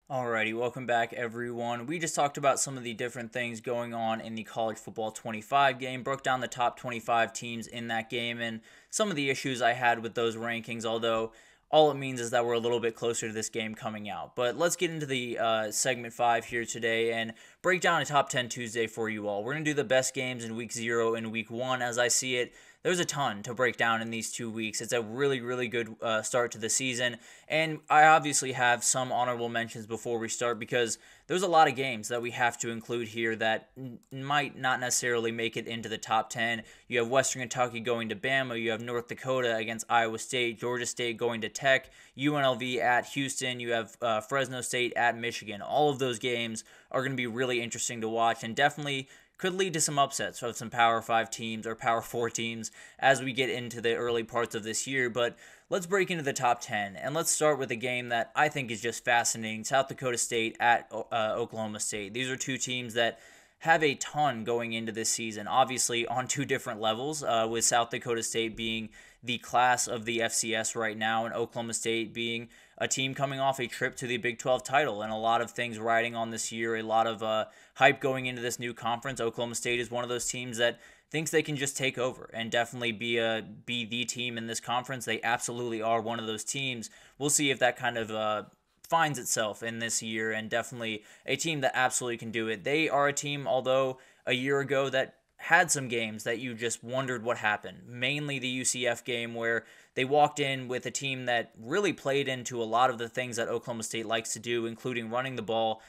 Alrighty, welcome back everyone. We just talked about some of the different things going on in the college football 25 game, broke down the top 25 teams in that game, and some of the issues I had with those rankings, although all it means is that we're a little bit closer to this game coming out. But let's get into the segment 5 here today and break down a top 10 Tuesday for you all. We're going to do the best games in week 0 and week 1 as I see it. There's a ton to break down in these 2 weeks. It's a really, really good start to the season. And I obviously have some honorable mentions before we start because there's a lot of games that we have to include here that might not necessarily make it into the top 10. You have Western Kentucky going to Bama. You have North Dakota against Iowa State. Georgia State going to Tech. UNLV at Houston. You have Fresno State at Michigan. All of those games are going to be really interesting to watch and definitely could lead to some upsets of some Power 5 teams or Power 4 teams as we get into the early parts of this year. But let's break into the top 10, and let's start with a game that I think is just fascinating. South Dakota State at Oklahoma State. These are two teams that have a ton going into this season, obviously on two different levels, with South Dakota State being the class of the FCS right now and Oklahoma State being a team coming off a trip to the Big 12 title and a lot of things riding on this year, a lot of hype going into this new conference. Oklahoma State is one of those teams that thinks they can just take over and definitely be the team in this conference. They absolutely are one of those teams. We'll see if that kind of finds itself in this year, and definitely a team that absolutely can do it. They are a team, although a year ago, that had some games that you just wondered what happened. Mainly the UCF game where they walked in with a team that really played into a lot of the things that Oklahoma State likes to do, including running the ball,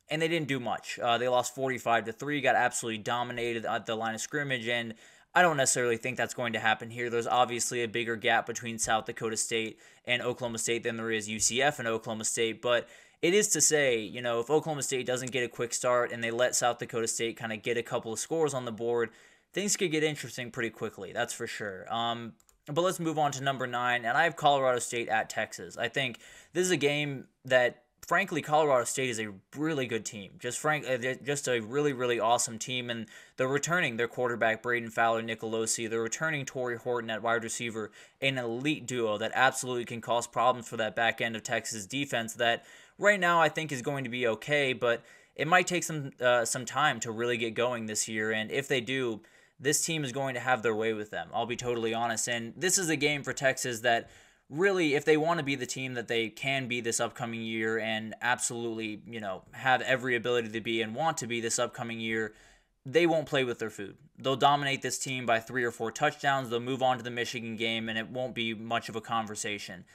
and they didn't do much. They lost 45-3, got absolutely dominated at the line of scrimmage, and I don't necessarily think that's going to happen here. There's obviously a bigger gap between South Dakota State and Oklahoma State than there is UCF and Oklahoma State, but it is to say, if Oklahoma State doesn't get a quick start and they let South Dakota State kind of get a couple of scores on the board, things could get interesting pretty quickly, that's for sure. But let's move on to number 9, and I have Colorado State at Texas. I think this is a game that, frankly, Colorado State is a really good team. Just a really, really awesome team, and they're returning their quarterback, Braden Fowler Nicolosi. They're returning Torrey Horton at wide receiver, an elite duo that absolutely can cause problems for that back end of Texas defense that right now I think is going to be okay, but it might take some time to really get going this year, and if they do, this team is going to have their way with them. I'll be totally honest, and this is a game for Texas that really, if they want to be the team that they can be this upcoming year and absolutely, have every ability to be and want to be this upcoming year, they won't play with their food. They'll dominate this team by 3 or 4 touchdowns. They'll move on to the Michigan game, and it won't be much of a conversation.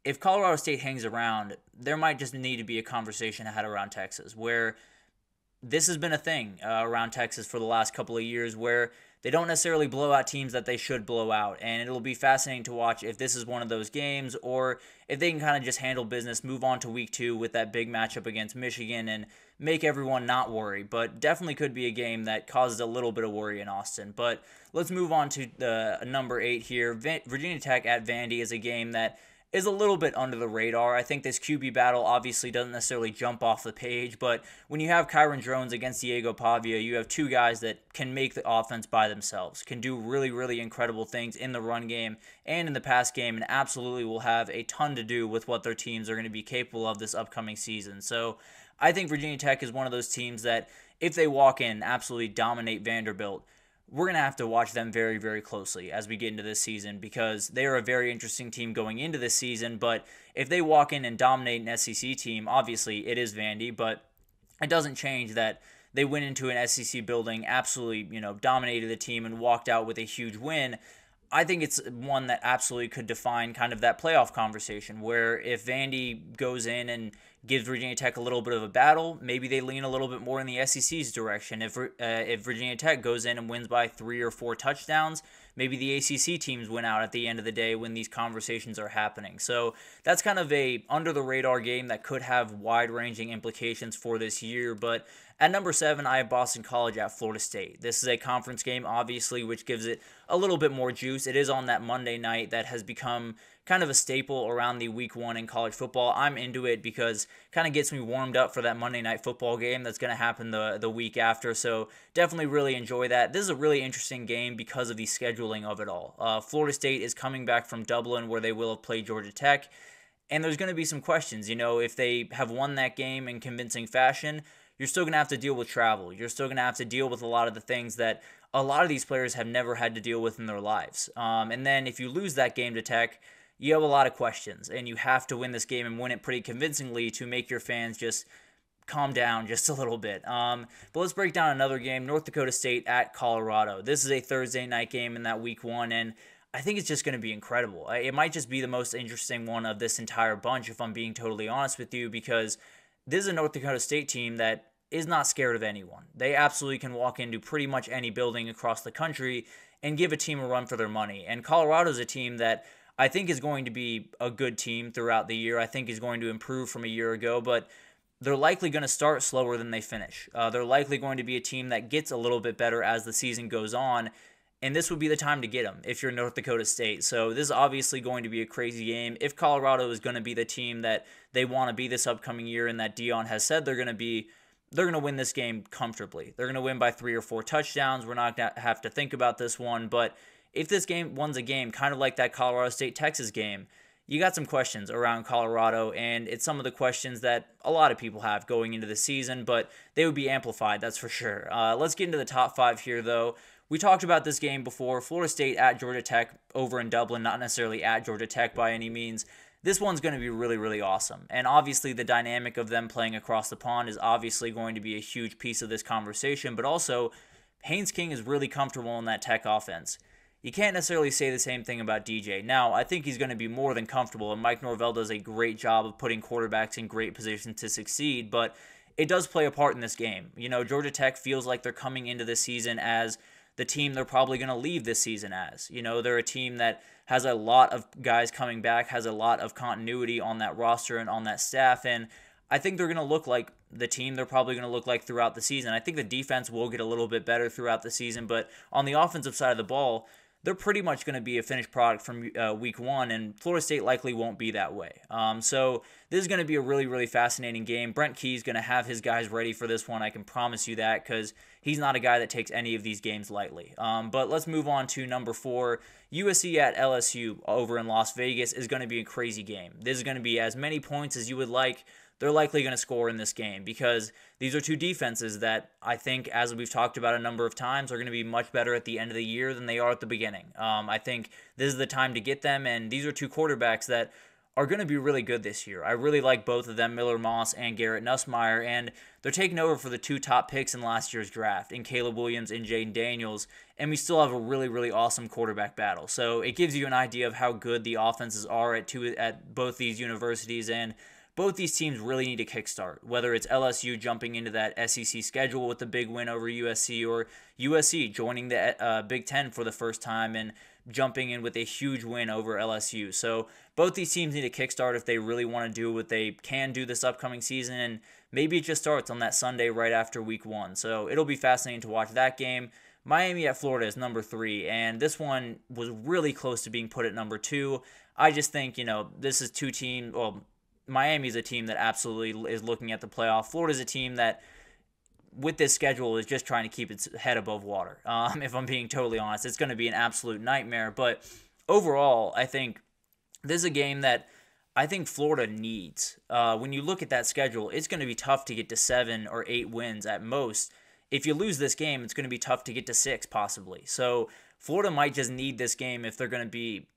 If Colorado State hangs around, there might just need to be a conversation had around Texas, where this has been a thing around Texas for the last couple of years where they don't necessarily blow out teams that they should blow out. And it'll be fascinating to watch if this is one of those games or if they can kind of just handle business, move on to week 2 with that big matchup against Michigan and make everyone not worry. But definitely could be a game that causes a little bit of worry in Austin. But let's move on to the number 8 here. Virginia Tech at Vandy is a game that is a little bit under the radar. I think this QB battle obviously doesn't necessarily jump off the page, but when you have Kyron Jones against Diego Pavia, you have two guys that can make the offense by themselves, can do really, really incredible things in the run game and in the pass game, and absolutely will have a ton to do with what their teams are going to be capable of this upcoming season. So I think Virginia Tech is one of those teams that if they walk in, absolutely dominate Vanderbilt, we're going to have to watch them very, very closely as we get into this season because they are a very interesting team going into this season. But if they walk in and dominate an SEC team, obviously it is Vandy, but it doesn't change that they went into an SEC building, absolutely, dominated the team and walked out with a huge win. I think it's one that absolutely could define kind of that playoff conversation where if Vandy goes in and gives Virginia Tech a little bit of a battle, maybe they lean a little bit more in the SEC's direction. If Virginia Tech goes in and wins by 3 or 4 touchdowns, maybe the ACC teams win out at the end of the day when these conversations are happening. So that's kind of a under-the-radar game that could have wide-ranging implications for this year. But at number 7, I have Boston College at Florida State. This is a conference game, obviously, which gives it a little bit more juice. It is on that Monday night that has become kind of a staple around the week 1 in college football. I'm into it because it kind of gets me warmed up for that Monday night football game that's going to happen the week after. So definitely really enjoy that. This is a really interesting game because of the scheduling of it all. Florida State is coming back from Dublin where they will have played Georgia Tech. And there's going to be some questions. If they have won that game in convincing fashion, you're still going to have to deal with travel. You're still going to have to deal with a lot of the things that a lot of these players have never had to deal with in their lives. And then if you lose that game to Tech, you have a lot of questions, and you have to win this game and win it pretty convincingly to make your fans just calm down just a little bit. But let's break down another game, North Dakota State at Colorado. This is a Thursday night game in that week 1, and I think it's just going to be incredible. It might just be the most interesting one of this entire bunch, if I'm being totally honest with you, because this is a North Dakota State team that is not scared of anyone. They absolutely can walk into pretty much any building across the country and give a team a run for their money. And Colorado is a team that I think is going to be a good team throughout the year. I think is going to improve from a year ago, but they're likely going to start slower than they finish. They're likely going to be a team that gets a little bit better as the season goes on, and this would be the time to get them if you're North Dakota State. So this is obviously going to be a crazy game. If Colorado is going to be the team that they want to be this upcoming year and that Dion has said they're going to be, they're going to win this game comfortably. They're going to win by 3 or 4 touchdowns. We're not going to have to think about this one, but if this game one's a game kind of like that Colorado State-Texas game, you got some questions around Colorado, and it's some of the questions that a lot of people have going into the season, but they would be amplified, that's for sure. Let's get into the top 5 here, though. We talked about this game before, Florida State at Georgia Tech over in Dublin, not necessarily at Georgia Tech by any means. This one's going to be really, really awesome. And obviously the dynamic of them playing across the pond is obviously going to be a huge piece of this conversation, but also Haynes King is really comfortable in that Tech offense. You can't necessarily say the same thing about DJ. Now, I think he's going to be more than comfortable, and Mike Norvell does a great job of putting quarterbacks in great positions to succeed, but it does play a part in this game. Georgia Tech feels like they're coming into this season as the team they're probably going to leave this season as. They're a team that has a lot of guys coming back, has a lot of continuity on that roster and on that staff, and I think they're going to look like the team they're probably going to look like throughout the season. I think the defense will get a little bit better throughout the season, but on the offensive side of the ball, they're pretty much going to be a finished product from week 1, and Florida State likely won't be that way. So this is going to be a really, really fascinating game. Brent Key's going to have his guys ready for this one. I can promise you that, because he's not a guy that takes any of these games lightly. But let's move on to number 4. USC at LSU over in Las Vegas is going to be a crazy game. This is going to be as many points as you would like. They're likely going to score in this game because these are two defenses that I think, as we've talked about a number of times, are going to be much better at the end of the year than they are at the beginning. I think this is the time to get them, and these are two quarterbacks that are going to be really good this year. I really like both of them, Miller Moss and Garrett Nussmeier, and they're taking over for the 2 top picks in last year's draft, in Caleb Williams and Jaden Daniels, and we still have a really, really awesome quarterback battle. So it gives you an idea of how good the offenses are at both these universities, and both these teams really need a kickstart, whether it's LSU jumping into that SEC schedule with the big win over USC, or USC joining the Big Ten for the first time and jumping in with a huge win over LSU. So both these teams need a kickstart if they really want to do what they can do this upcoming season, and maybe it just starts on that Sunday right after week 1. So it'll be fascinating to watch that game. Miami at Florida is number 3, and this one was really close to being put at number 2. I just think, this is two teams, well, Miami is a team that absolutely is looking at the playoff. Florida is a team that, with this schedule, is just trying to keep its head above water. If I'm being totally honest, it's going to be an absolute nightmare. But overall, I think this is a game that I think Florida needs. When you look at that schedule, it's going to be tough to get to 7 or 8 wins at most. If you lose this game, it's going to be tough to get to 6 possibly. So Florida might just need this game if they're going to be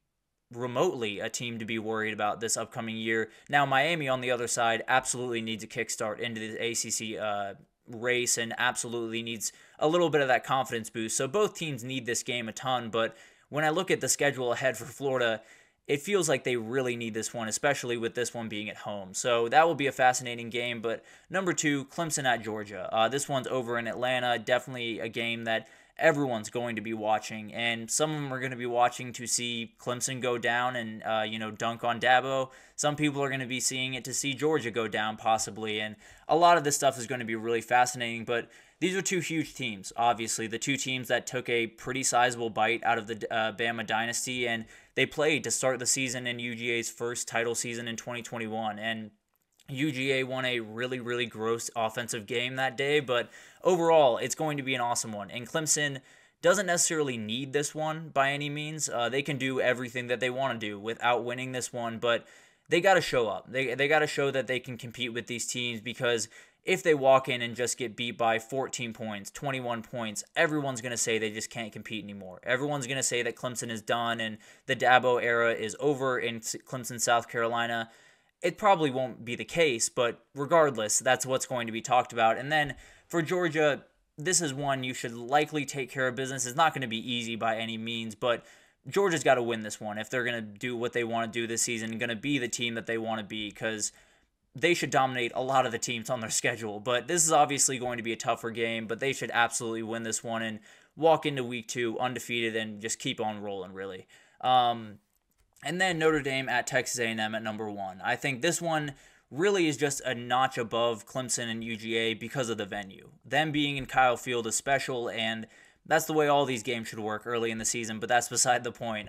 remotely a team to be worried about this upcoming year. Now, Miami, on the other side, absolutely needs a kickstart into the ACC race and absolutely needs a little bit of that confidence boost. So both teams need this game a ton, but when I look at the schedule ahead for Florida, it feels like they really need this one, especially with this one being at home. So that will be a fascinating game. But number 2, Clemson at Georgia. This one's over in Atlanta. Definitely a game that everyone's going to be watching, and some of them are going to be watching to see Clemson go down and dunk on Dabo. Some people are going to be seeing it to see Georgia go down possibly, and a lot of this stuff is going to be really fascinating. But these are two huge teams, obviously, the two teams that took a pretty sizable bite out of the Bama dynasty, and they played to start the season in UGA's first title season in 2021, and UGA won a really, really gross offensive game that day, but overall, it's going to be an awesome one. And Clemson doesn't necessarily need this one by any means. They can do everything that they want to do without winning this one, but they got to show up. They got to show that they can compete with these teams, because if they walk in and just get beat by 14 points, 21 points, everyone's going to say they just can't compete anymore. Everyone's going to say that Clemson is done and the Dabo era is over in Clemson, South Carolina. It probably won't be the case, but regardless, that's what's going to be talked about. And then for Georgia, this is one you should likely take care of business. It's not going to be easy by any means, but Georgia's got to win this one if they're going to do what they want to do this season and going to be the team that they want to be, because they should dominate a lot of the teams on their schedule. But this is obviously going to be a tougher game, but they should absolutely win this one and walk into week 2 undefeated and just keep on rolling, really. And then Notre Dame at Texas A&M at number 1. I think this one really is just a notch above Clemson and UGA because of the venue. Them being in Kyle Field is special, and that's the way all these games should work early in the season, but that's beside the point.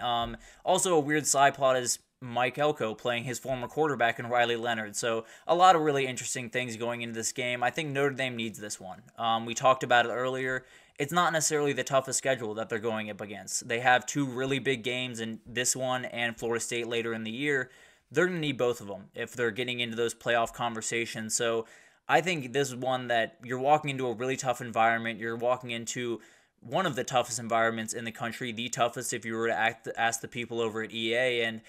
Also, a weird side plot is Mike Elko playing his former quarterback in Riley Leonard. So a lot of really interesting things going into this game. I think Notre Dame needs this one. We talked about it earlier. It's not necessarily the toughest schedule that they're going up against. They have 2 really big games in this one and Florida State later in the year. They're going to need both of them if they're getting into those playoff conversations. So I think this is one that you're walking into a really tough environment. You're walking into one of the toughest environments in the country, the toughest if you were to ask the people over at EA, and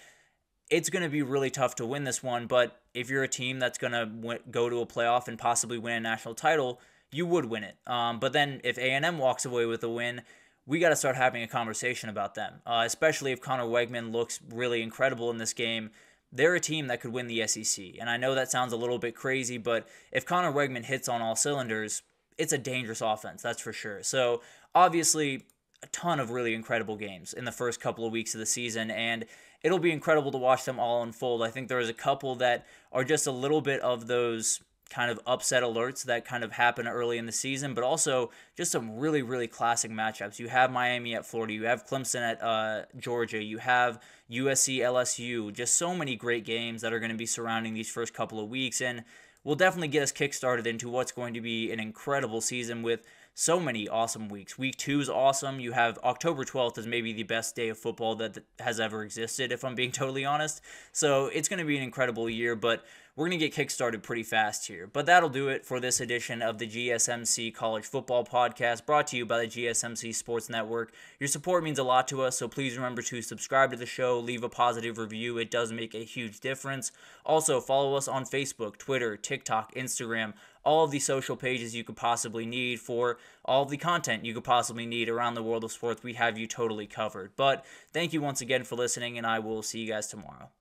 it's going to be really tough to win this one. But if you're a team that's going to go to a playoff and possibly win a national title, you would win it. But then if A&M walks away with a win, we got to start having a conversation about them, especially if Connor Wegman looks really incredible in this game. They're a team that could win the SEC. And I know that sounds a little bit crazy, but if Connor Wegman hits on all cylinders, it's a dangerous offense, that's for sure. So obviously, a ton of really incredible games in the first couple of weeks of the season, and it'll be incredible to watch them all unfold. I think there's a couple that are just a little bit of those kind of upset alerts that kind of happen early in the season, but also just some really, really classic matchups. You have Miami at Florida, you have Clemson at Georgia, you have USC, LSU, just so many great games that are going to be surrounding these first couple of weeks, and will definitely get us kickstarted into what's going to be an incredible season with so many awesome weeks. Week 2 is awesome. You have October 12th is maybe the best day of football that has ever existed, if I'm being totally honest. So it's going to be an incredible year, but we're going to get kickstarted pretty fast here. But that'll do it for this edition of the GSMC College Football Podcast, brought to you by the GSMC Sports Network. Your support means a lot to us, so please remember to subscribe to the show, leave a positive review. It does make a huge difference. Also, follow us on Facebook, Twitter, TikTok, Instagram, all of the social pages you could possibly need for all of the content you could possibly need around the world of sports. We have you totally covered. But thank you once again for listening, and I will see you guys tomorrow.